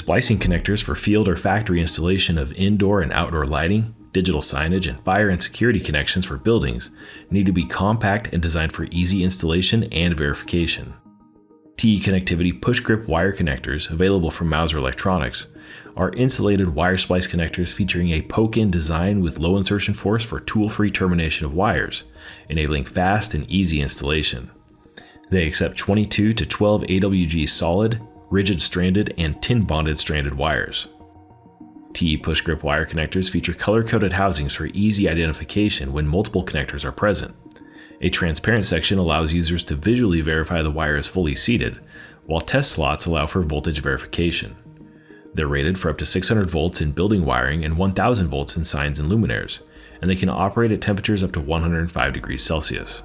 Splicing connectors for field or factory installation of indoor and outdoor lighting, digital signage, and fire and security connections for buildings need to be compact and designed for easy installation and verification. TE Connectivity push grip wire connectors, available from Mouser Electronics, are insulated wire splice connectors featuring a poke-in design with low insertion force for tool-free termination of wires, enabling fast and easy installation. They accept 22 to 12 AWG solid, rigid stranded, and tin bonded stranded wires. TE push grip wire connectors feature color-coded housings for easy identification when multiple connectors are present. A transparent section allows users to visually verify the wire is fully seated, while test slots allow for voltage verification. They're rated for up to 600 volts in building wiring and 1000 volts in signs and luminaires, and they can operate at temperatures up to 105 degrees Celsius.